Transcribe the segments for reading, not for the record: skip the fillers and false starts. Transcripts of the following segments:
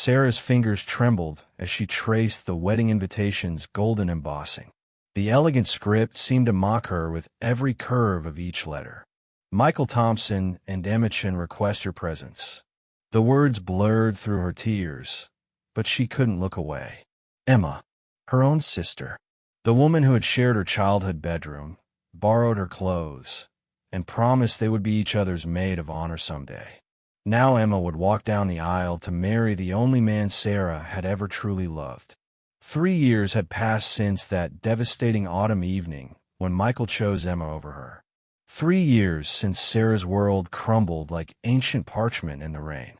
Sarah's fingers trembled as she traced the wedding invitation's golden embossing. The elegant script seemed to mock her with every curve of each letter. Michael Thompson and Emmett request your presence. The words blurred through her tears, but she couldn't look away. Emma, her own sister, the woman who had shared her childhood bedroom, borrowed her clothes, and promised they would be each other's maid of honor someday. Now Emma would walk down the aisle to marry the only man Sarah had ever truly loved. 3 years had passed since that devastating autumn evening when Michael chose Emma over her. 3 years since Sarah's world crumbled like ancient parchment in the rain.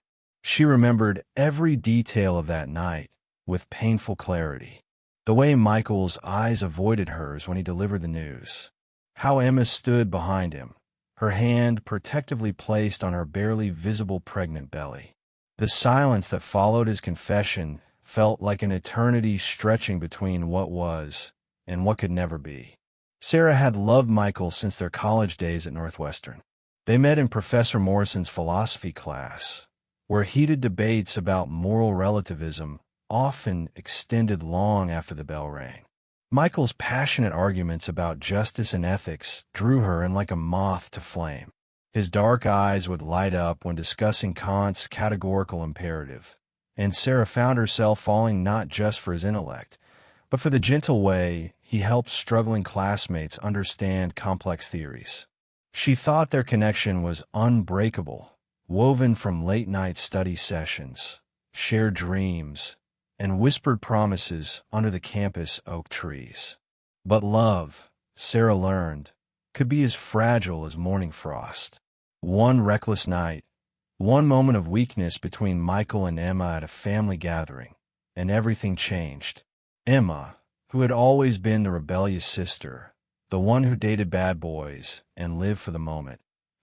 She remembered every detail of that night with painful clarity. The way Michael's eyes avoided hers when he delivered the news. How Emma stood behind him, her hand protectively placed on her barely visible pregnant belly. The silence that followed his confession felt like an eternity stretching between what was and what could never be. Sarah had loved Michael since their college days at Northwestern. They met in Professor Morrison's philosophy class, where heated debates about moral relativism often extended long after the bell rang. Michael's passionate arguments about justice and ethics drew her in like a moth to flame. His dark eyes would light up when discussing Kant's categorical imperative, and Sarah found herself falling not just for his intellect, but for the gentle way he helped struggling classmates understand complex theories. She thought their connection was unbreakable, woven from late-night study sessions, shared dreams, and whispered promises under the campus oak trees. But love, Sarah learned, could be as fragile as morning frost. One reckless night, one moment of weakness between Michael and Emma at a family gathering, and everything changed. Emma, who had always been the rebellious sister, the one who dated bad boys and lived for the moment,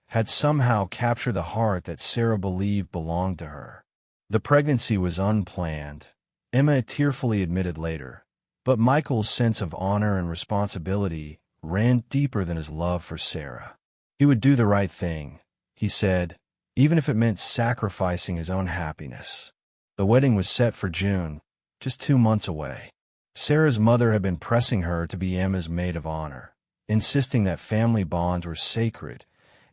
had somehow captured the heart that Sarah believed belonged to her. The pregnancy was unplanned, Emma tearfully admitted later, but Michael's sense of honor and responsibility ran deeper than his love for Sarah. He would do the right thing, he said, even if it meant sacrificing his own happiness. The wedding was set for June, just 2 months away. Sarah's mother had been pressing her to be Emma's maid of honor, insisting that family bonds were sacred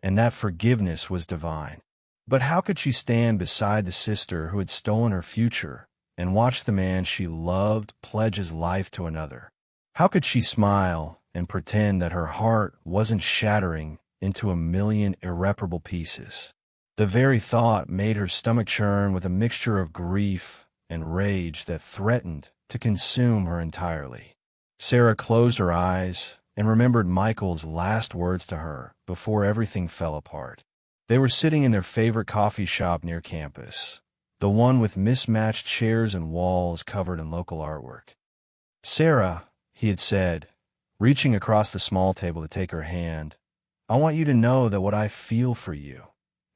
and that forgiveness was divine. But how could she stand beside the sister who had stolen her future and watch the man she loved pledge his life to another? How could she smile and pretend that her heart wasn't shattering into a million irreparable pieces? The very thought made her stomach churn with a mixture of grief and rage that threatened to consume her entirely. Sarah closed her eyes and remembered Michael's last words to her before everything fell apart. They were sitting in their favorite coffee shop near campus, the one with mismatched chairs and walls covered in local artwork. "Sarah," he had said, reaching across the small table to take her hand, "I want you to know that what I feel for you,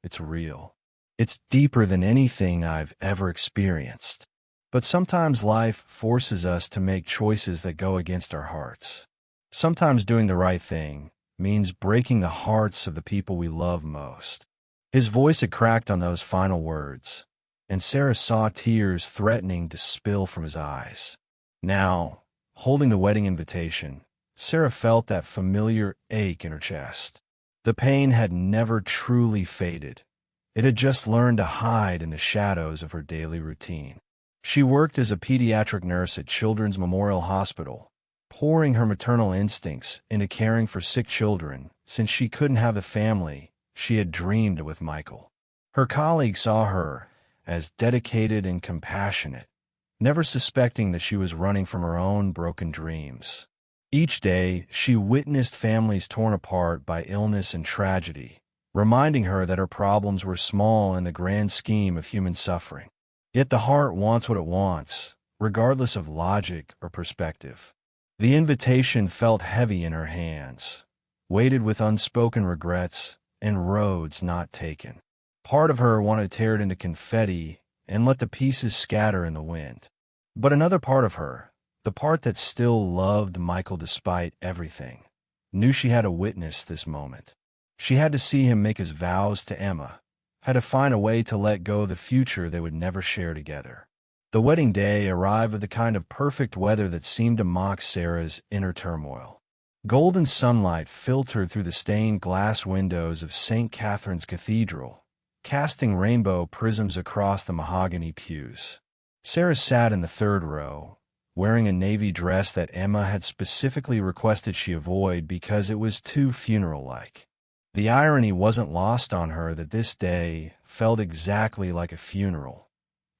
it's real. It's deeper than anything I've ever experienced. But sometimes life forces us to make choices that go against our hearts. Sometimes doing the right thing means breaking the hearts of the people we love most." His voice had cracked on those final words, and Sarah saw tears threatening to spill from his eyes. Now, holding the wedding invitation, Sarah felt that familiar ache in her chest. The pain had never truly faded. It had just learned to hide in the shadows of her daily routine. She worked as a pediatric nurse at Children's Memorial Hospital, pouring her maternal instincts into caring for sick children since she couldn't have the family she had dreamed with Michael. Her colleagues saw her as dedicated and compassionate, never suspecting that she was running from her own broken dreams. Each day, she witnessed families torn apart by illness and tragedy, reminding her that her problems were small in the grand scheme of human suffering. Yet the heart wants what it wants, regardless of logic or perspective. The invitation felt heavy in her hands, weighted with unspoken regrets and roads not taken. Part of her wanted to tear it into confetti and let the pieces scatter in the wind. But another part of her, the part that still loved Michael despite everything, knew she had to witness this moment. She had to see him make his vows to Emma, had to find a way to let go of the future they would never share together. The wedding day arrived with the kind of perfect weather that seemed to mock Sarah's inner turmoil. Golden sunlight filtered through the stained glass windows of St. Catherine's Cathedral, casting rainbow prisms across the mahogany pews. Sarah sat in the third row, wearing a navy dress that Emma had specifically requested she avoid because it was too funeral-like. The irony wasn't lost on her that this day felt exactly like a funeral,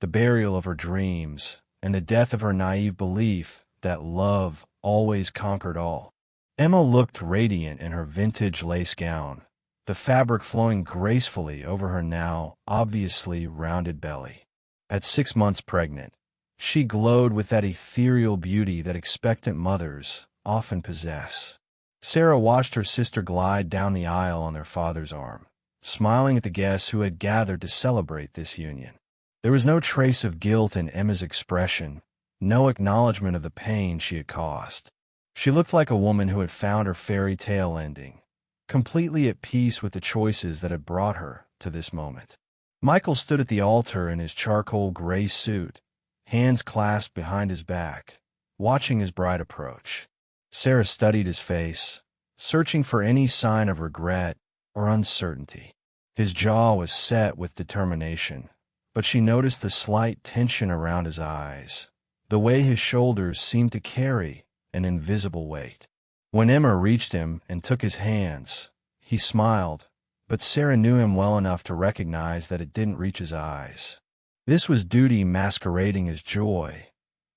the burial of her dreams and the death of her naive belief that love always conquered all. Emma looked radiant in her vintage lace gown, the fabric flowing gracefully over her now obviously rounded belly. At 6 months pregnant, she glowed with that ethereal beauty that expectant mothers often possess. Sarah watched her sister glide down the aisle on their father's arm, smiling at the guests who had gathered to celebrate this union. There was no trace of guilt in Emma's expression, no acknowledgement of the pain she had caused. She looked like a woman who had found her fairy tale ending, completely at peace with the choices that had brought her to this moment. Michael stood at the altar in his charcoal gray suit, hands clasped behind his back, watching his bride approach. Sarah studied his face, searching for any sign of regret or uncertainty. His jaw was set with determination, but she noticed the slight tension around his eyes, the way his shoulders seemed to carry an invisible weight. When Emma reached him and took his hands, he smiled, but Sarah knew him well enough to recognize that it didn't reach his eyes. This was duty masquerading as joy,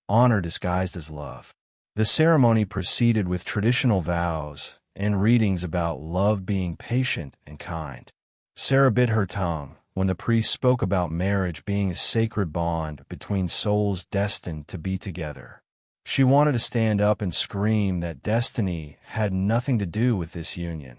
honor disguised as love. The ceremony proceeded with traditional vows and readings about love being patient and kind. Sarah bit her tongue when the priest spoke about marriage being a sacred bond between souls destined to be together. She wanted to stand up and scream that destiny had nothing to do with this union,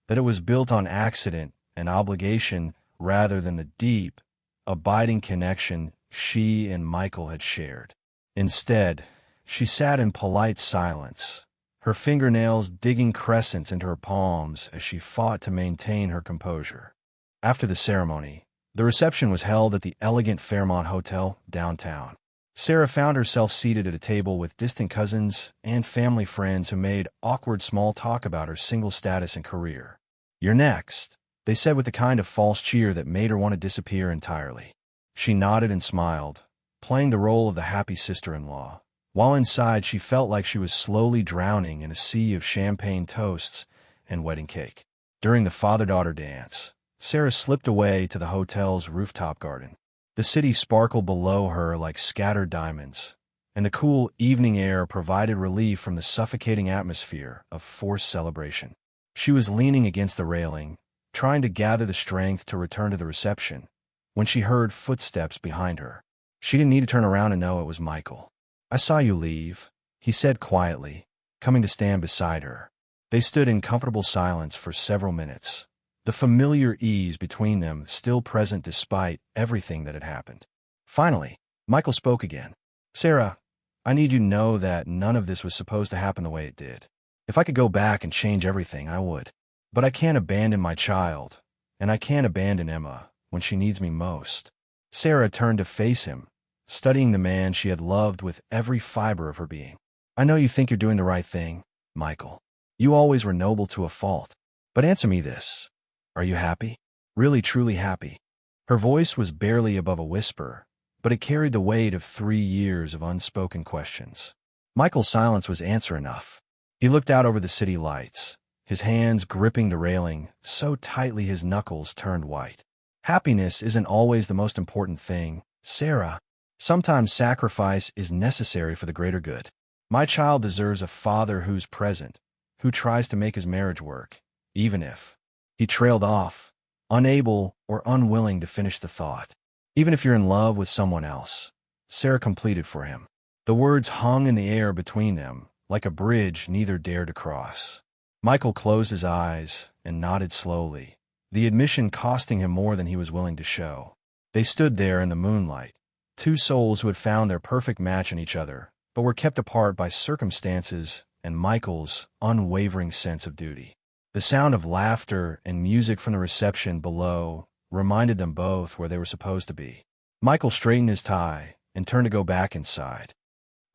that it was built on accident and obligation rather than the deep, abiding connection she and Michael had shared. Instead, she sat in polite silence, her fingernails digging crescents into her palms as she fought to maintain her composure. After the ceremony, the reception was held at the elegant Fairmont Hotel downtown. Sarah found herself seated at a table with distant cousins and family friends who made awkward small talk about her single status and career. "You're next," they said with the kind of false cheer that made her want to disappear entirely. She nodded and smiled, playing the role of the happy sister-in-law, while inside she felt like she was slowly drowning in a sea of champagne toasts and wedding cake. During the father-daughter dance, Sarah slipped away to the hotel's rooftop garden. The city sparkled below her like scattered diamonds, and the cool evening air provided relief from the suffocating atmosphere of forced celebration. She was leaning against the railing, trying to gather the strength to return to the reception, when she heard footsteps behind her. She didn't need to turn around to know it was Michael. "I saw you leave," he said quietly, coming to stand beside her. They stood in comfortable silence for several minutes, the familiar ease between them still present despite everything that had happened. Finally, Michael spoke again. "Sarah, I need you to know that none of this was supposed to happen the way it did. If I could go back and change everything, I would. But I can't abandon my child, and I can't abandon Emma when she needs me most." Sarah turned to face him, studying the man she had loved with every fiber of her being. "I know you think you're doing the right thing, Michael. You always were noble to a fault. But answer me this. Are you happy? Really, truly happy?" Her voice was barely above a whisper, but it carried the weight of 3 years of unspoken questions. Michael's silence was answer enough. He looked out over the city lights, his hands gripping the railing so tightly his knuckles turned white. "Happiness isn't always the most important thing, Sarah. Sometimes sacrifice is necessary for the greater good. My child deserves a father who's present, who tries to make his marriage work, even if..." He trailed off, unable or unwilling to finish the thought. "Even if you're in love with someone else," Sarah completed for him. The words hung in the air between them, like a bridge neither dared to cross. Michael closed his eyes and nodded slowly, the admission costing him more than he was willing to show. They stood there in the moonlight, two souls who had found their perfect match in each other, but were kept apart by circumstances and Michael's unwavering sense of duty. The sound of laughter and music from the reception below reminded them both where they were supposed to be. Michael straightened his tie, and turned to go back inside.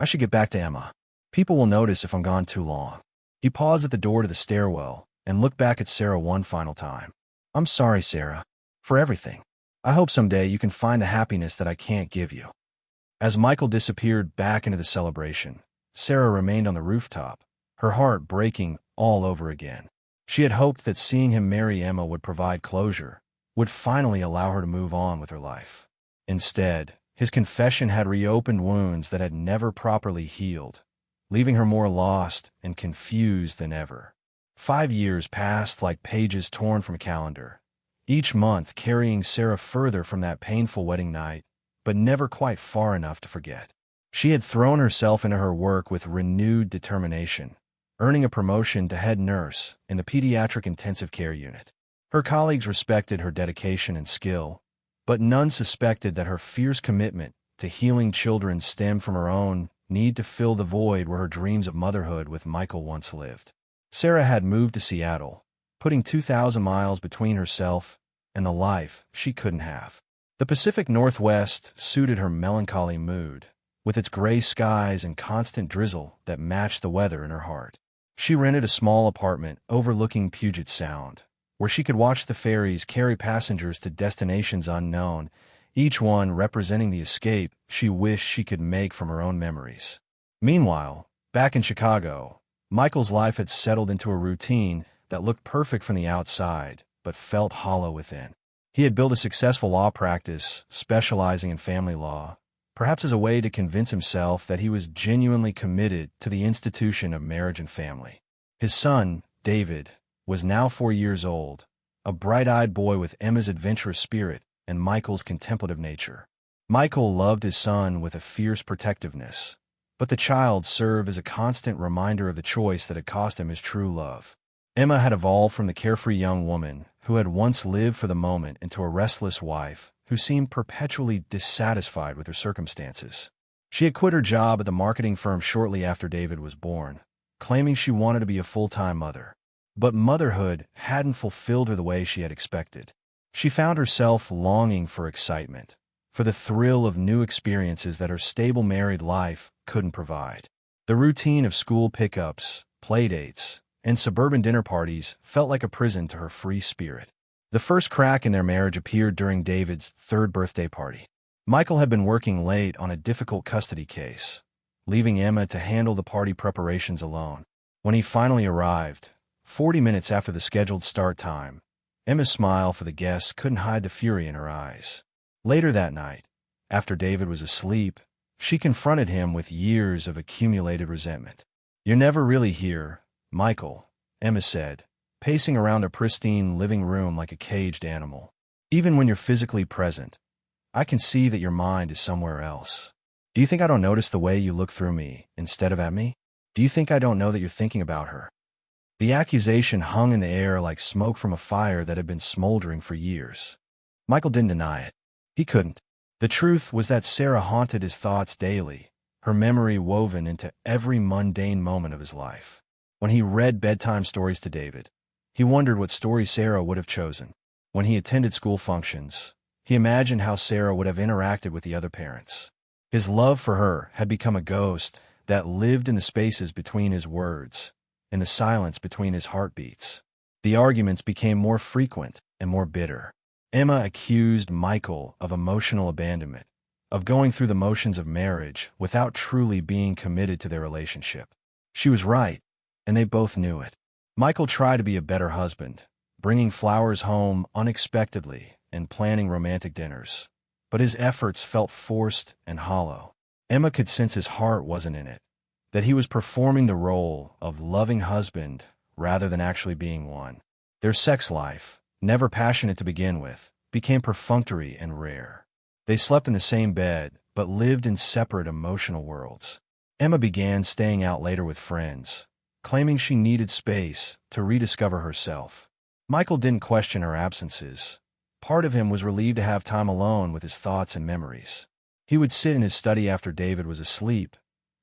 I should get back to Emma. People will notice if I'm gone too long. He paused at the door to the stairwell and looked back at Sarah one final time. I'm sorry, Sarah, for everything. I hope someday you can find the happiness that I can't give you. As Michael disappeared back into the celebration, Sarah remained on the rooftop, her heart breaking all over again. She had hoped that seeing him marry Emma would provide closure, would finally allow her to move on with her life. Instead, his confession had reopened wounds that had never properly healed, leaving her more lost and confused than ever. 5 years passed like pages torn from a calendar, each month carrying Sarah further from that painful wedding night, but never quite far enough to forget. She had thrown herself into her work with renewed determination, earning a promotion to head nurse in the pediatric intensive care unit. Her colleagues respected her dedication and skill, but none suspected that her fierce commitment to healing children stemmed from her own need to fill the void where her dreams of motherhood with Michael once lived. Sarah had moved to Seattle, putting 2,000 miles between herself and the life she couldn't have. The Pacific Northwest suited her melancholy mood, with its gray skies and constant drizzle that matched the weather in her heart. She rented a small apartment overlooking Puget Sound, where she could watch the ferries carry passengers to destinations unknown, each one representing the escape she wished she could make from her own memories. Meanwhile, back in Chicago, Michael's life had settled into a routine that looked perfect from the outside, but felt hollow within. He had built a successful law practice, specializing in family law, perhaps as a way to convince himself that he was genuinely committed to the institution of marriage and family. His son, David, was now 4 years old, a bright-eyed boy with Emma's adventurous spirit and Michael's contemplative nature. Michael loved his son with a fierce protectiveness, but the child served as a constant reminder of the choice that had cost him his true love. Emma had evolved from the carefree young woman who had once lived for the moment into a restless wife who seemed perpetually dissatisfied with her circumstances. She had quit her job at the marketing firm shortly after David was born, claiming she wanted to be a full-time mother. But motherhood hadn't fulfilled her the way she had expected. She found herself longing for excitement, for the thrill of new experiences that her stable married life couldn't provide. The routine of school pickups, playdates, and suburban dinner parties felt like a prison to her free spirit. The first crack in their marriage appeared during David's 3rd birthday party. Michael had been working late on a difficult custody case, leaving Emma to handle the party preparations alone. When he finally arrived, 40 minutes after the scheduled start time, Emma's smile for the guests couldn't hide the fury in her eyes. Later that night, after David was asleep, she confronted him with years of accumulated resentment. "You're never really here, Michael," Emma said, pacing around a pristine living room like a caged animal. "Even when you're physically present, I can see that your mind is somewhere else. Do you think I don't notice the way you look through me instead of at me? Do you think I don't know that you're thinking about her?" The accusation hung in the air like smoke from a fire that had been smoldering for years. Michael didn't deny it. He couldn't. The truth was that Sarah haunted his thoughts daily, her memory woven into every mundane moment of his life. When he read bedtime stories to David, he wondered what story Sarah would have chosen. When he attended school functions, he imagined how Sarah would have interacted with the other parents. His love for her had become a ghost that lived in the spaces between his words, in the silence between his heartbeats. The arguments became more frequent and more bitter. Emma accused Michael of emotional abandonment, of going through the motions of marriage without truly being committed to their relationship. She was right, and they both knew it. Michael tried to be a better husband, bringing flowers home unexpectedly and planning romantic dinners, but his efforts felt forced and hollow. Emma could sense his heart wasn't in it, that he was performing the role of loving husband rather than actually being one. Their sex life, never passionate to begin with, became perfunctory and rare. They slept in the same bed, but lived in separate emotional worlds. Emma began staying out later with friends, claiming she needed space to rediscover herself. Michael didn't question her absences. Part of him was relieved to have time alone with his thoughts and memories. He would sit in his study after David was asleep,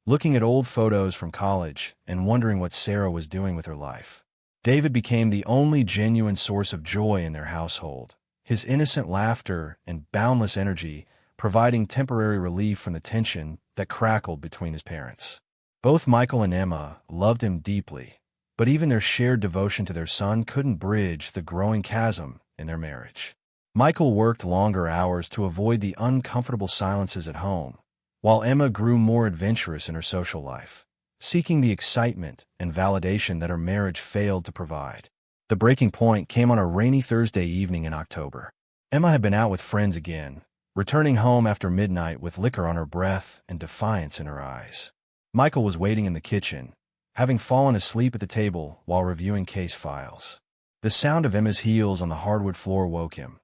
looking at old photos from college and wondering what Sarah was doing with her life. David became the only genuine source of joy in their household. His innocent laughter and boundless energy providing temporary relief from the tension that crackled between his parents. Both Michael and Emma loved him deeply, but even their shared devotion to their son couldn't bridge the growing chasm in their marriage. Michael worked longer hours to avoid the uncomfortable silences at home, while Emma grew more adventurous in her social life, seeking the excitement and validation that her marriage failed to provide. The breaking point came on a rainy Thursday evening in October. Emma had been out with friends again, returning home after midnight with liquor on her breath and defiance in her eyes. Michael was waiting in the kitchen, having fallen asleep at the table while reviewing case files. The sound of Emma's heels on the hardwood floor woke him,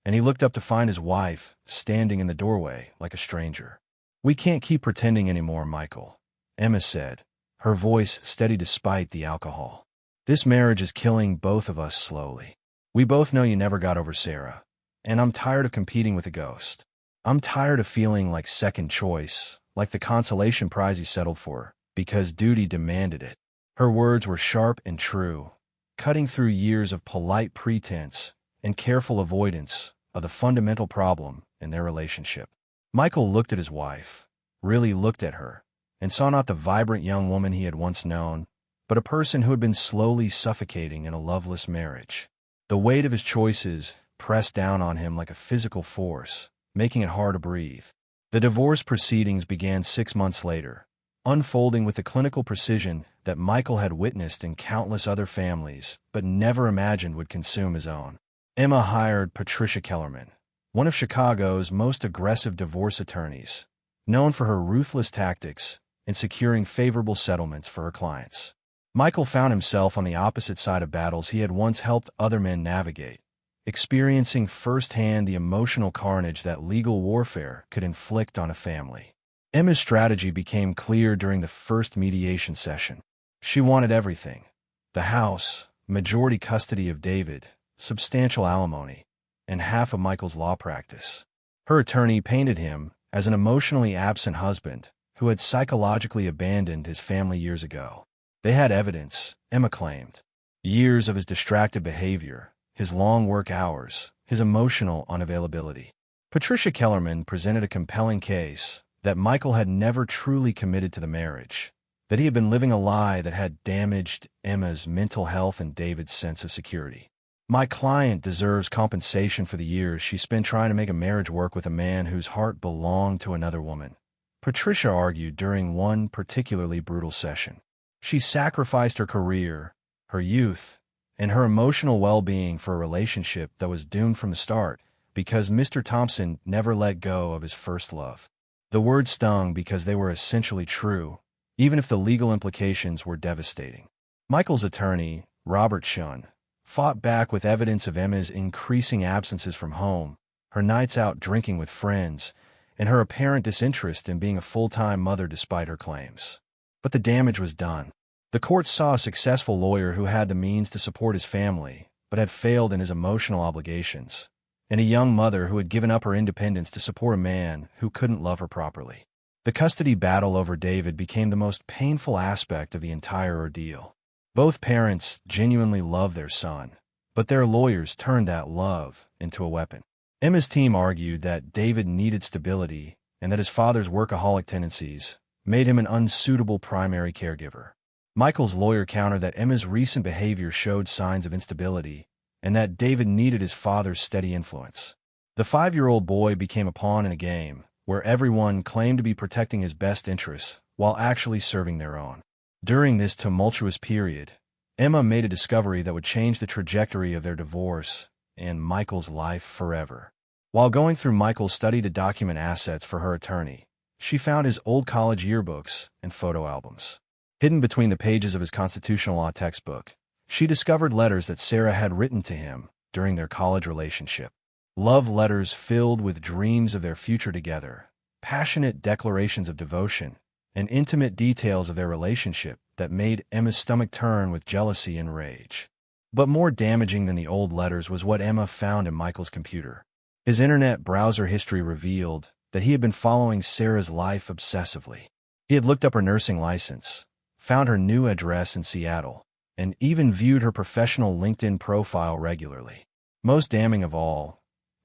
and he looked up to find his wife standing in the doorway like a stranger. "We can't keep pretending anymore, Michael," Emma said, her voice steady despite the alcohol. "This marriage is killing both of us slowly. We both know you never got over Sarah, and I'm tired of competing with a ghost. I'm tired of feeling like second choice, like the consolation prize you settled for, because duty demanded it." Her words were sharp and true, cutting through years of polite pretense and careful avoidance of the fundamental problem in their relationship. Michael looked at his wife, really looked at her, and saw not the vibrant young woman he had once known, but a person who had been slowly suffocating in a loveless marriage. The weight of his choices pressed down on him like a physical force, making it hard to breathe. The divorce proceedings began 6 months later, unfolding with the clinical precision that Michael had witnessed in countless other families but never imagined would consume his own. Emma hired Patricia Kellerman, one of Chicago's most aggressive divorce attorneys, known for her ruthless tactics in securing favorable settlements for her clients. Michael found himself on the opposite side of battles he had once helped other men navigate, experiencing firsthand the emotional carnage that legal warfare could inflict on a family. Emma's strategy became clear during the first mediation session. She wanted everything: the house, majority custody of David, substantial alimony, and half of Michael's law practice. Her attorney painted him as an emotionally absent husband who had psychologically abandoned his family years ago. They had evidence, Emma claimed: years of his distracted behavior, his long work hours, his emotional unavailability. Patricia Kellerman presented a compelling case that Michael had never truly committed to the marriage, that he had been living a lie that had damaged Emma's mental health and David's sense of security. "My client deserves compensation for the years she spent trying to make a marriage work with a man whose heart belonged to another woman," Patricia argued during one particularly brutal session. "She sacrificed her career, her youth, and her emotional well-being for a relationship that was doomed from the start because Mr. Thompson never let go of his first love." The words stung because they were essentially true, even if the legal implications were devastating. Michael's attorney, Robert Shun, fought back with evidence of Emma's increasing absences from home, her nights out drinking with friends, and her apparent disinterest in being a full-time mother despite her claims. But the damage was done. The court saw a successful lawyer who had the means to support his family, but had failed in his emotional obligations, and a young mother who had given up her independence to support a man who couldn't love her properly. The custody battle over David became the most painful aspect of the entire ordeal. Both parents genuinely loved their son, but their lawyers turned that love into a weapon. Emma's team argued that David needed stability and that his father's workaholic tendencies made him an unsuitable primary caregiver. Michael's lawyer countered that Emma's recent behavior showed signs of instability and that David needed his father's steady influence. The 5-year-old boy became a pawn in a game where everyone claimed to be protecting his best interests while actually serving their own. During this tumultuous period, Emma made a discovery that would change the trajectory of their divorce and Michael's life forever. While going through Michael's study to document assets for her attorney, she found his old college yearbooks and photo albums. Hidden between the pages of his constitutional law textbook, she discovered letters that Sarah had written to him during their college relationship. Love letters filled with dreams of their future together, passionate declarations of devotion, and intimate details of their relationship that made Emma's stomach turn with jealousy and rage. But more damaging than the old letters was what Emma found in Michael's computer. His internet browser history revealed that he had been following Sarah's life obsessively. He had looked up her nursing license, found her new address in Seattle, and even viewed her professional LinkedIn profile regularly. Most damning of all,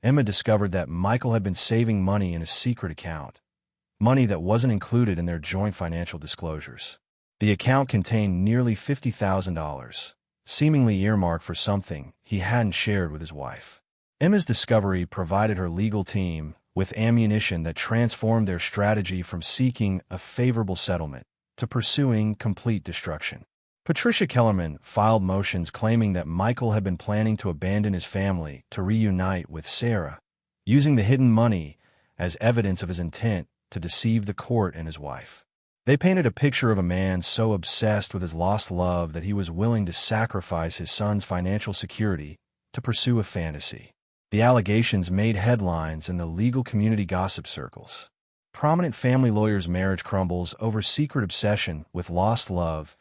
Emma discovered that Michael had been saving money in a secret account, money that wasn't included in their joint financial disclosures. The account contained nearly $50,000, seemingly earmarked for something he hadn't shared with his wife. Emma's discovery provided her legal team with ammunition that transformed their strategy from seeking a favorable settlement to pursuing complete destruction. Patricia Kellerman filed motions claiming that Michael had been planning to abandon his family to reunite with Sarah, using the hidden money as evidence of his intent to deceive the court and his wife. They painted a picture of a man so obsessed with his lost love that he was willing to sacrifice his son's financial security to pursue a fantasy. The allegations made headlines in the legal community gossip circles. Prominent family lawyers' marriage crumbles over secret obsession with lost love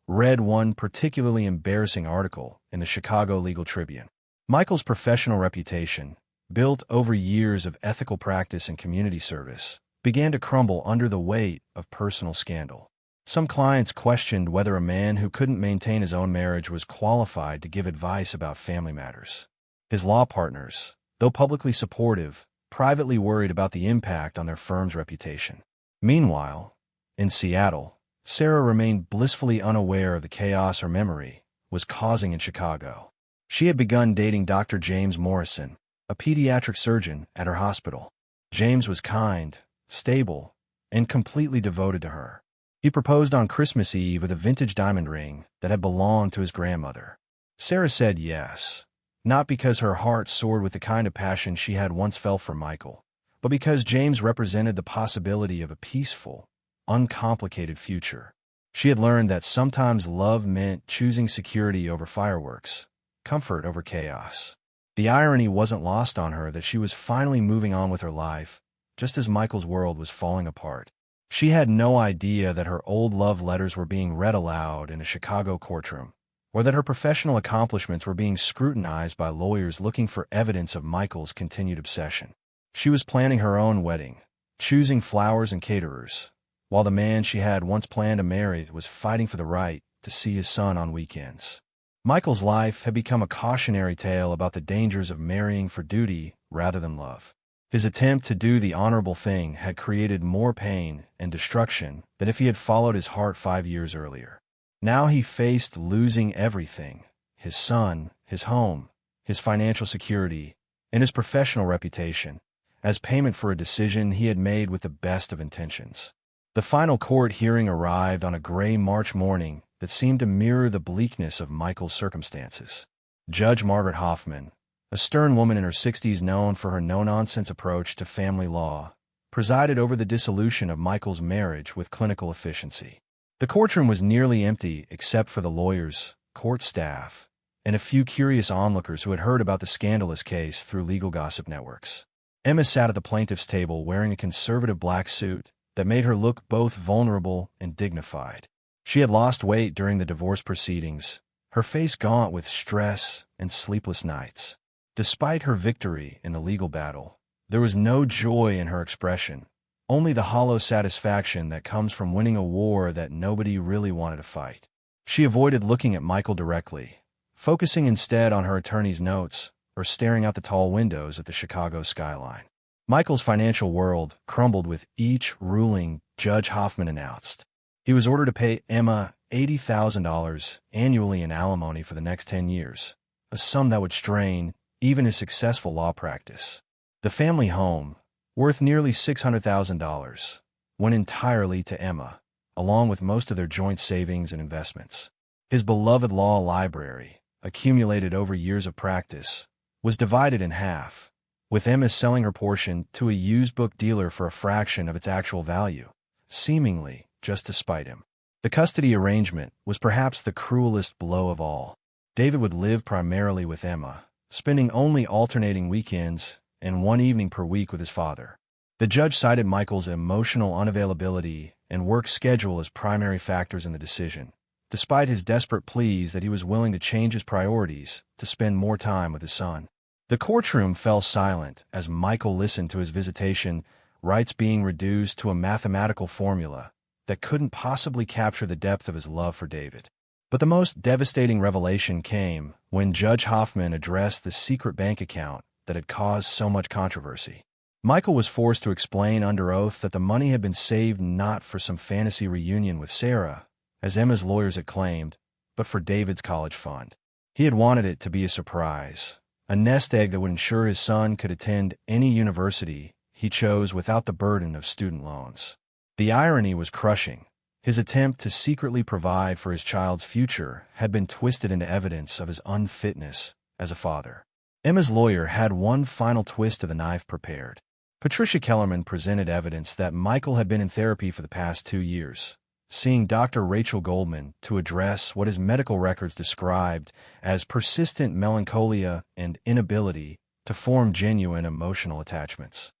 read one particularly embarrassing article in the Chicago Legal Tribune. Michael's professional reputation, built over years of ethical practice and community service, began to crumble under the weight of personal scandal. Some clients questioned whether a man who couldn't maintain his own marriage was qualified to give advice about family matters. His law partners, though publicly supportive, privately worried about the impact on their firm's reputation. Meanwhile, in Seattle, Sarah remained blissfully unaware of the chaos her memory was causing in Chicago. She had begun dating Dr. James Morrison, a pediatric surgeon at her hospital. James was kind, stable, and completely devoted to her. He proposed on Christmas Eve with a vintage diamond ring that had belonged to his grandmother. Sarah said yes, not because her heart soared with the kind of passion she had once felt for Michael, but because James represented the possibility of a peaceful, uncomplicated future. She had learned that sometimes love meant choosing security over fireworks, comfort over chaos. The irony wasn't lost on her that she was finally moving on with her life, just as Michael's world was falling apart. She had no idea that her old love letters were being read aloud in a Chicago courtroom, or that her professional accomplishments were being scrutinized by lawyers looking for evidence of Michael's continued obsession. She was planning her own wedding, choosing flowers and caterers, while the man she had once planned to marry was fighting for the right to see his son on weekends. Michael's life had become a cautionary tale about the dangers of marrying for duty rather than love. His attempt to do the honorable thing had created more pain and destruction than if he had followed his heart 5 years earlier. Now he faced losing everything: his son, his home, his financial security, and his professional reputation, as payment for a decision he had made with the best of intentions. The final court hearing arrived on a gray March morning that seemed to mirror the bleakness of Michael's circumstances. Judge Margaret Hoffman, a stern woman in her 60s known for her no-nonsense approach to family law, presided over the dissolution of Michael's marriage with clinical efficiency. The courtroom was nearly empty except for the lawyers, court staff, and a few curious onlookers who had heard about the scandalous case through legal gossip networks. Emma sat at the plaintiff's table wearing a conservative black suit that made her look both vulnerable and dignified. She had lost weight during the divorce proceedings, her face gaunt with stress and sleepless nights. Despite her victory in the legal battle, there was no joy in her expression, only the hollow satisfaction that comes from winning a war that nobody really wanted to fight. She avoided looking at Michael directly, focusing instead on her attorney's notes or staring out the tall windows at the Chicago skyline. Michael's financial world crumbled with each ruling Judge Hoffman announced. He was ordered to pay Emma $80,000 annually in alimony for the next 10 years, a sum that would strain even his successful law practice. The family home, worth nearly $600,000, went entirely to Emma, along with most of their joint savings and investments. His beloved law library, accumulated over years of practice, was divided in half, with Emma selling her portion to a used book dealer for a fraction of its actual value, seemingly just to spite him. The custody arrangement was perhaps the cruelest blow of all. David would live primarily with Emma, spending only alternating weekends and one evening per week with his father. The judge cited Michael's emotional unavailability and work schedule as primary factors in the decision, despite his desperate pleas that he was willing to change his priorities to spend more time with his son. The courtroom fell silent as Michael listened to his visitation rights being reduced to a mathematical formula that couldn't possibly capture the depth of his love for David. But the most devastating revelation came when Judge Hoffman addressed the secret bank account that had caused so much controversy. Michael was forced to explain under oath that the money had been saved not for some fantasy reunion with Sarah, as Emma's lawyers had claimed, but for David's college fund. He had wanted it to be a surprise, a nest egg that would ensure his son could attend any university he chose without the burden of student loans. The irony was crushing. His attempt to secretly provide for his child's future had been twisted into evidence of his unfitness as a father. Emma's lawyer had one final twist to the knife prepared. Patricia Kellerman presented evidence that Michael had been in therapy for the past 2 years, seeing Dr. Rachel Goldman to address what his medical records described as persistent melancholia and inability to form genuine emotional attachments.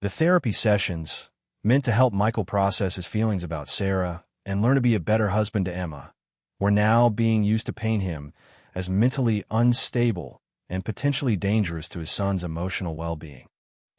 The therapy sessions, meant to help Michael process his feelings about Sarah and learn to be a better husband to Emma, were now being used to paint him as mentally unstable and potentially dangerous to his son's emotional well-being.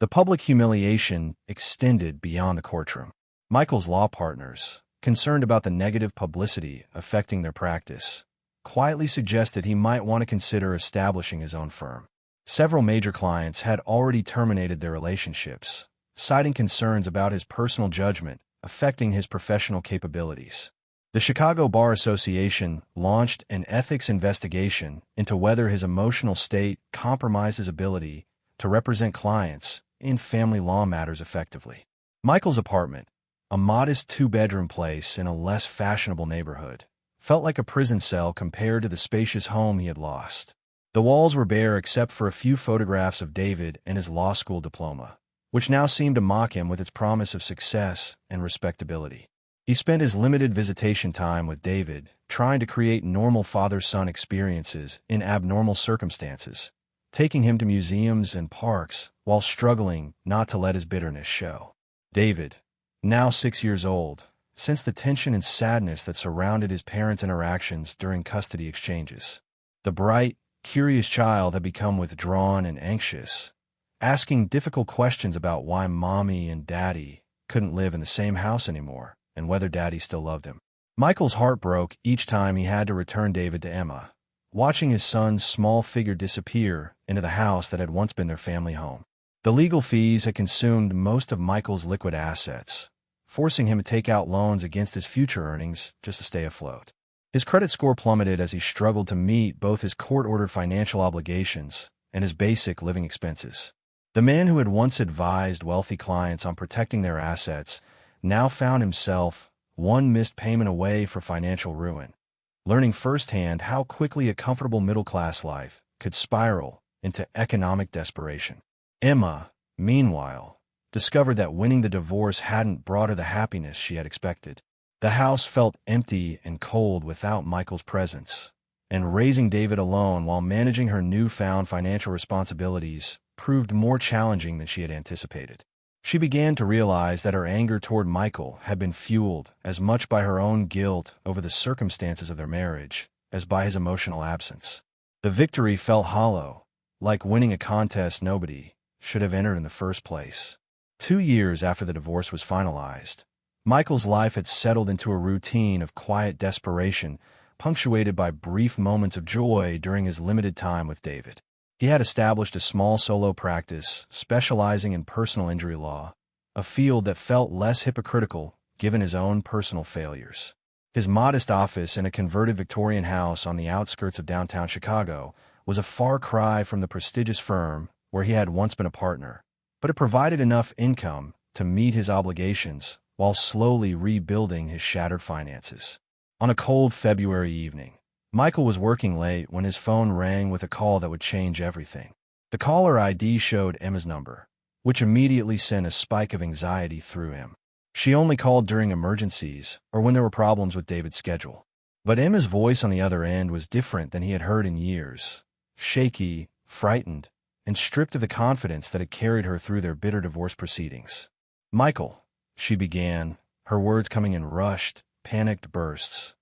The public humiliation extended beyond the courtroom. Michael's law partners, concerned about the negative publicity affecting their practice, quietly suggested he might want to consider establishing his own firm. Several major clients had already terminated their relationships, citing concerns about his personal judgment affecting his professional capabilities. The Chicago Bar Association launched an ethics investigation into whether his emotional state compromised his ability to represent clients in family law matters effectively. Michael's apartment, a modest 2-bedroom place in a less fashionable neighborhood, felt like a prison cell compared to the spacious home he had lost. The walls were bare except for a few photographs of David and his law school diploma, which now seemed to mock him with its promise of success and respectability. He spent his limited visitation time with David trying to create normal father-son experiences in abnormal circumstances, taking him to museums and parks while struggling not to let his bitterness show. David, now 6 years old, sensed the tension and sadness that surrounded his parents' interactions during custody exchanges. The bright, curious child had become withdrawn and anxious, asking difficult questions about why Mommy and Daddy couldn't live in the same house anymore and whether Daddy still loved him. Michael's heart broke each time he had to return David to Emma, watching his son's small figure disappear into the house that had once been their family home. The legal fees had consumed most of Michael's liquid assets, forcing him to take out loans against his future earnings just to stay afloat. His credit score plummeted as he struggled to meet both his court-ordered financial obligations and his basic living expenses. The man who had once advised wealthy clients on protecting their assets now found himself one missed payment away for financial ruin, learning firsthand how quickly a comfortable middle-class life could spiral into economic desperation. Emma, meanwhile, discovered that winning the divorce hadn't brought her the happiness she had expected. The house felt empty and cold without Michael's presence, and raising David alone while managing her newfound financial responsibilities proved more challenging than she had anticipated. She began to realize that her anger toward Michael had been fueled as much by her own guilt over the circumstances of their marriage as by his emotional absence. The victory felt hollow, like winning a contest nobody should have entered in the first place. 2 years after the divorce was finalized, Michael's life had settled into a routine of quiet desperation, punctuated by brief moments of joy during his limited time with David. He had established a small solo practice specializing in personal injury law, a field that felt less hypocritical given his own personal failures. His modest office in a converted Victorian house on the outskirts of downtown Chicago was a far cry from the prestigious firm where he had once been a partner, but it provided enough income to meet his obligations while slowly rebuilding his shattered finances. On a cold February evening, Michael was working late when his phone rang with a call that would change everything. The caller ID showed Emma's number, which immediately sent a spike of anxiety through him. She only called during emergencies or when there were problems with David's schedule. But Emma's voice on the other end was different than he had heard in years, shaky, frightened, and stripped of the confidence that had carried her through their bitter divorce proceedings. "Michael," she began, her words coming in rushed, panicked bursts.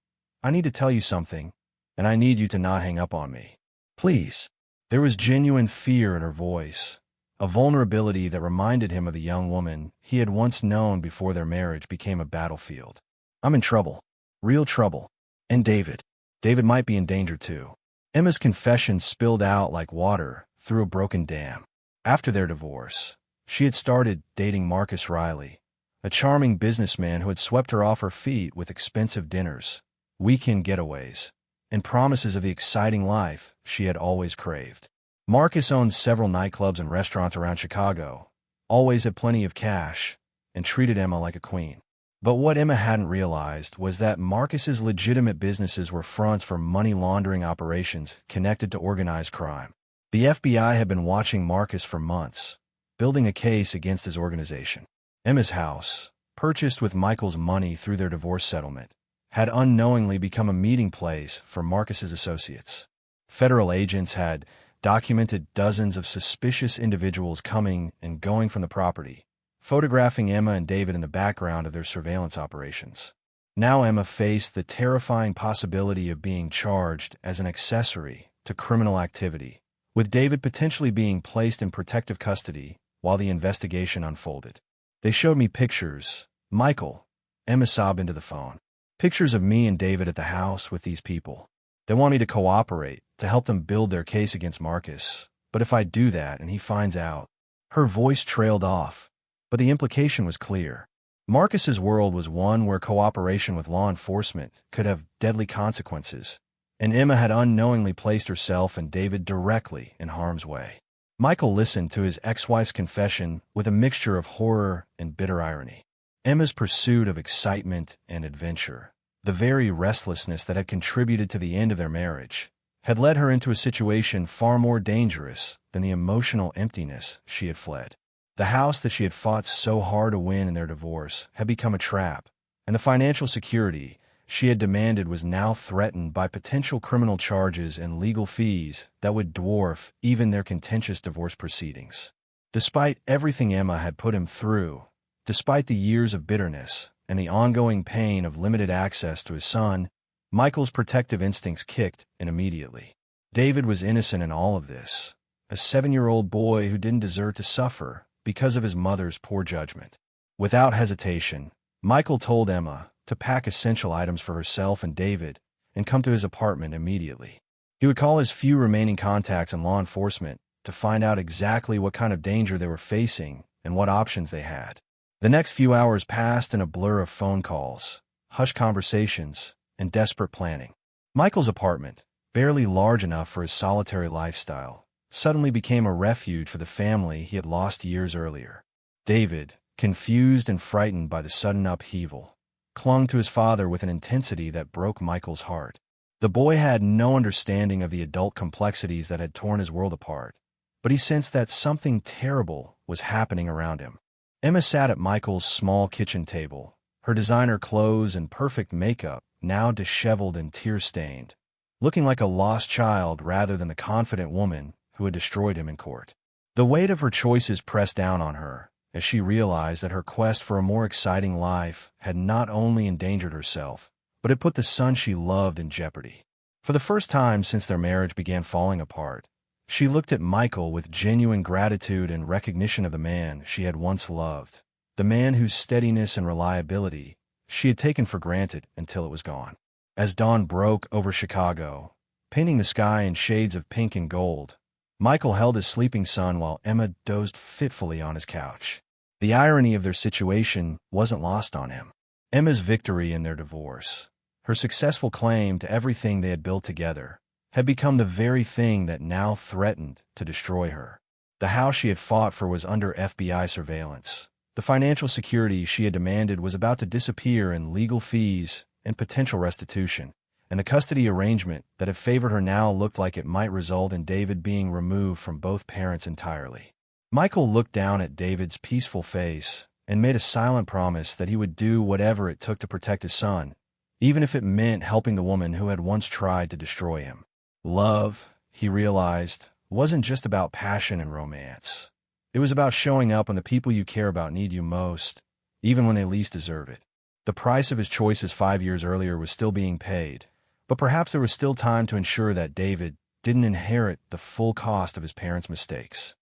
"I need to tell you something, and I need you to not hang up on me. Please." There was genuine fear in her voice, a vulnerability that reminded him of the young woman he had once known before their marriage became a battlefield. "I'm in trouble. Real trouble. And David. David might be in danger too." Emma's confession spilled out like water through a broken dam. After their divorce, she had started dating Marcus Riley, a charming businessman who had swept her off her feet with expensive dinners, weekend getaways, and promises of the exciting life she had always craved. Marcus owned several nightclubs and restaurants around Chicago, always had plenty of cash, and treated Emma like a queen. But what Emma hadn't realized was that Marcus's legitimate businesses were fronts for money laundering operations connected to organized crime. The FBI had been watching Marcus for months, building a case against his organization. Emma's house, purchased with Michael's money through their divorce settlement, had unknowingly become a meeting place for Marcus's associates. Federal agents had documented dozens of suspicious individuals coming and going from the property, photographing Emma and David in the background of their surveillance operations. Now Emma faced the terrifying possibility of being charged as an accessory to criminal activity, with David potentially being placed in protective custody while the investigation unfolded. They showed me pictures. Michael, Emma sobbed into the phone. Pictures of me and David at the house with these people. They want me to cooperate, to help them build their case against Marcus. But if I do that and he finds out... Her voice trailed off, but the implication was clear. Marcus's world was one where cooperation with law enforcement could have deadly consequences, and Emma had unknowingly placed herself and David directly in harm's way. Michael listened to his ex-wife's confession with a mixture of horror and bitter irony. Emma's pursuit of excitement and adventure, the very restlessness that had contributed to the end of their marriage, had led her into a situation far more dangerous than the emotional emptiness she had fled. The house that she had fought so hard to win in their divorce had become a trap, and the financial security she had demanded was now threatened by potential criminal charges and legal fees that would dwarf even their contentious divorce proceedings. Despite everything Emma had put him through, despite the years of bitterness and the ongoing pain of limited access to his son, Michael's protective instincts kicked in immediately. David was innocent in all of this, a 7-year-old boy who didn't deserve to suffer because of his mother's poor judgment. Without hesitation, Michael told Emma to pack essential items for herself and David and come to his apartment immediately. He would call his few remaining contacts in law enforcement to find out exactly what kind of danger they were facing and what options they had. The next few hours passed in a blur of phone calls, hushed conversations, and desperate planning. Michael's apartment, barely large enough for his solitary lifestyle, suddenly became a refuge for the family he had lost years earlier. David, confused and frightened by the sudden upheaval, clung to his father with an intensity that broke Michael's heart. The boy had no understanding of the adult complexities that had torn his world apart, but he sensed that something terrible was happening around him. Emma sat at Michael's small kitchen table, her designer clothes and perfect makeup now disheveled and tear-stained, looking like a lost child rather than the confident woman who had destroyed him in court. The weight of her choices pressed down on her as she realized that her quest for a more exciting life had not only endangered herself, but had put the son she loved in jeopardy. For the first time since their marriage began falling apart, she looked at Michael with genuine gratitude and recognition of the man she had once loved, the man whose steadiness and reliability she had taken for granted until it was gone. As dawn broke over Chicago, painting the sky in shades of pink and gold, Michael held his sleeping son while Emma dozed fitfully on his couch. The irony of their situation wasn't lost on him. Emma's victory in their divorce, her successful claim to everything they had built together, had become the very thing that now threatened to destroy her. The house she had fought for was under FBI surveillance. The financial security she had demanded was about to disappear in legal fees and potential restitution, and the custody arrangement that had favored her now looked like it might result in David being removed from both parents entirely. Michael looked down at David's peaceful face and made a silent promise that he would do whatever it took to protect his son, even if it meant helping the woman who had once tried to destroy him. Love, he realized, wasn't just about passion and romance. It was about showing up when the people you care about need you most, even when they least deserve it. The price of his choices 5 years earlier was still being paid, but perhaps there was still time to ensure that David didn't inherit the full cost of his parents' mistakes.